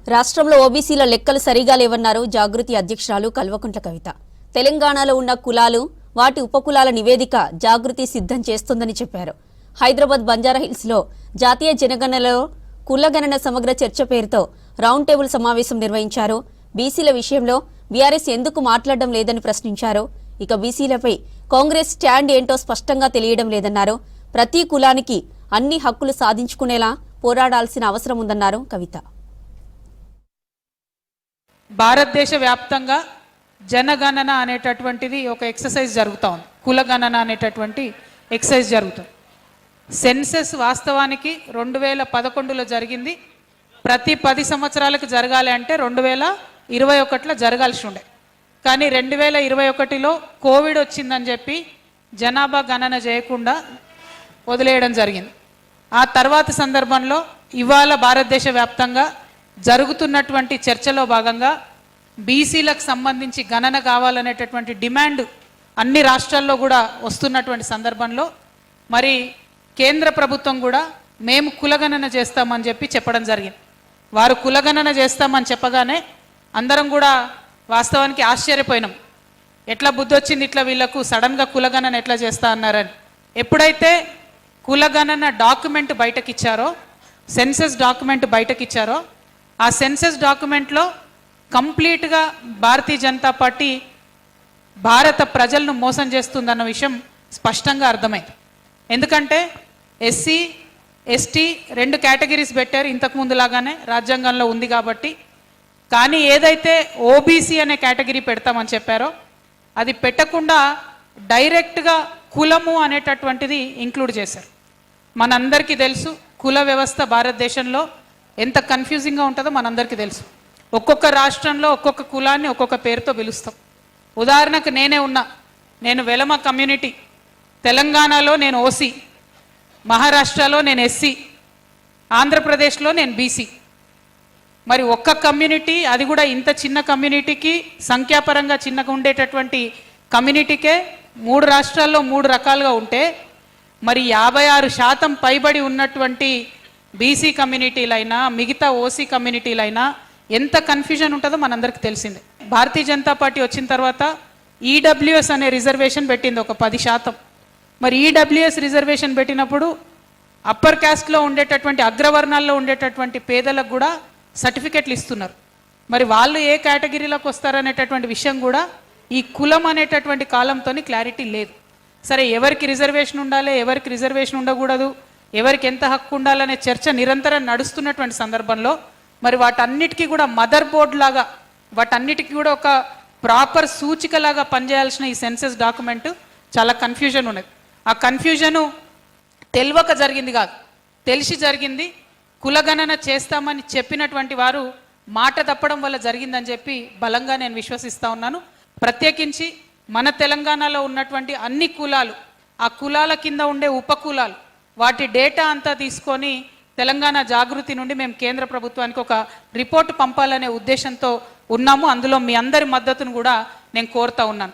రాష్ట్రంలో ఓబీసీల లెక్కలు సరిగా లేవన్నారు జాగృతి అధ్యక్షురాలు కల్వకుంట్ల కవిత. తెలంగాణలో ఉన్న కులాలు, వాటి ఉపకులాల నివేదిక జాగృతి సిద్ధం చేస్తుందని చెప్పారు. హైదరాబాద్ బంజారాహిల్స్లో జాతీయ జనగణనలో కులగణన సమగ్ర చర్చ పేరుతో రౌండ్ టేబుల్ సమావేశం నిర్వహించారు. బీసీల విషయంలో బీఆర్ఎస్ ఎందుకు మాట్లాడడం లేదని ప్రశ్నించారు. ఇక బీసీలపై కాంగ్రెస్ స్టాండ్ ఏంటో స్పష్టంగా తెలియడం లేదన్నారు. ప్రతి కులానికి అన్ని హక్కులు సాధించుకునేలా పోరాడాల్సిన అవసరం ఉందన్నారు కవిత. భారతదేశ వ్యాప్తంగా జనగణన అనేటటువంటిది ఒక ఎక్సర్సైజ్ జరుగుతూ ఉంది. కులగణన అనేటటువంటి ఎక్సర్సైజ్ జరుగుతుంది. సెన్సెస్ వాస్తవానికి 2011లో జరిగింది. ప్రతి 10 సంవత్సరాలకు జరగాలి అంటే 2021లో జరగాల్సి ఉండే. కానీ 2021లో కోవిడ్ వచ్చిందని చెప్పి జనాభా గణన చేయకుండా వదిలేయడం జరిగింది. ఆ తర్వాత సందర్భంలో ఇవాళ భారతదేశ వ్యాప్తంగా జరుగుతున్నటువంటి చర్చలో భాగంగా బీసీలకు సంబంధించి గణన కావాలనేటటువంటి డిమాండ్ అన్ని రాష్ట్రాల్లో కూడా వస్తున్నటువంటి సందర్భంలో మరి కేంద్ర ప్రభుత్వం కూడా మేము కులగణన చేస్తామని చెప్పి చెప్పడం జరిగింది. వారు కులగణన చేస్తామని చెప్పగానే అందరం కూడా వాస్తవానికి ఆశ్చర్యపోయినాం. ఎట్లా బుద్ధి వచ్చింది ఇట్లా వీళ్ళకు సడన్గా కులగణన ఎట్లా చేస్తా అన్నారని. ఎప్పుడైతే కులగణన డాక్యుమెంట్ బయటకిచ్చారో, సెన్సస్ డాక్యుమెంట్ బయటకిచ్చారో, ఆ సెన్సస్ డాక్యుమెంట్లో కంప్లీట్గా భారతీయ జనతా పార్టీ భారత ప్రజలను మోసం చేస్తుందన్న విషయం స్పష్టంగా అర్థమైంది. ఎందుకంటే ఎస్సీ ఎస్టీ 2 కేటగిరీస్ పెట్టారు, ఇంతకుముందు లాగానే రాజ్యాంగంలో ఉంది కాబట్టి. కానీ ఏదైతే ఓబీసీ అనే కేటగిరీ పెడతామని చెప్పారో అది పెట్టకుండా డైరెక్ట్గా కులము అనేటటువంటిది ఇంక్లూడ్ చేశారు. మనందరికీ తెలుసు కుల వ్యవస్థ భారతదేశంలో ఎంత కన్ఫ్యూజింగ్గా ఉంటుందో మనందరికీ తెలుసు. ఒక్కొక్క రాష్ట్రంలో ఒక్కొక్క కులాన్ని ఒక్కొక్క పేరుతో పిలుస్తాం. ఉదాహరణకు నేనే ఉన్నా, నేను వెలమ కమ్యూనిటీ, తెలంగాణలో నేను ఓసీ, మహారాష్ట్రలో నేను ఎస్సీ, ఆంధ్రప్రదేశ్లో నేను బీసీ. మరి ఒక్క కమ్యూనిటీ, అది కూడా ఇంత చిన్న కమ్యూనిటీకి, సంఖ్యాపరంగా చిన్నగా ఉండేటటువంటి కమ్యూనిటీకే 3 రాష్ట్రాల్లో 3 రకాలుగా ఉంటే మరి 56% పైబడి ఉన్నటువంటి బీసీ కమ్యూనిటీలైనా మిగతా ఓసీ కమ్యూనిటీలైనా ఎంత కన్ఫ్యూజన్ ఉంటుందో మనందరికీ తెలిసిందే. భారతీయ జనతా పార్టీ వచ్చిన తర్వాత ఈడబ్ల్యూఎస్ అనే రిజర్వేషన్ పెట్టింది ఒక 10%. మరి ఈడబ్ల్యూఎస్ రిజర్వేషన్ పెట్టినప్పుడు అప్పర్ క్యాస్ట్లో ఉండేటటువంటి అగ్రవర్ణాల్లో ఉండేటటువంటి పేదలకు కూడా సర్టిఫికెట్లు ఇస్తున్నారు. మరి వాళ్ళు ఏ కేటగిరీలోకి వస్తారనేటటువంటి విషయం కూడా ఈ కులం అనేటటువంటి కాలంతో క్లారిటీ లేదు. సరే, ఎవరికి రిజర్వేషన్ ఉండాలి, ఎవరికి రిజర్వేషన్ ఉండకూడదు, ఎవరికి ఎంత హక్కు ఉండాలనే చర్చ నిరంతరం నడుస్తున్నటువంటి సందర్భంలో మరి వాటన్నిటికీ కూడా మదర్ బోర్డ్ లాగా, వాటన్నిటికీ కూడా ఒక ప్రాపర్ సూచికలాగా పనిచేయాల్సిన ఈ సెన్సస్ డాక్యుమెంట్ చాలా కన్ఫ్యూజన్ ఉన్నది. ఆ కన్ఫ్యూజను తెలియక జరిగింది కాదు, తెలిసి జరిగింది. కులగణన చేస్తామని చెప్పినటువంటి వారు మాట తప్పడం వల్ల జరిగిందని చెప్పి బలంగా నేను విశ్వసిస్తూ ఉన్నాను. ప్రత్యేకించి మన తెలంగాణలో ఉన్నటువంటి అన్ని కులాలు, ఆ కులాల కింద ఉండే ఉపకులాలు, వాటి డేటా అంతా తీసుకొని తెలంగాణ జాగృతి నుండి మేము కేంద్ర ప్రభుత్వానికి ఒక రిపోర్టు పంపాలనే ఉద్దేశంతో ఉన్నాము. అందులో మీ అందరి మద్దతును కూడా నేను కోరుతా ఉన్నాను.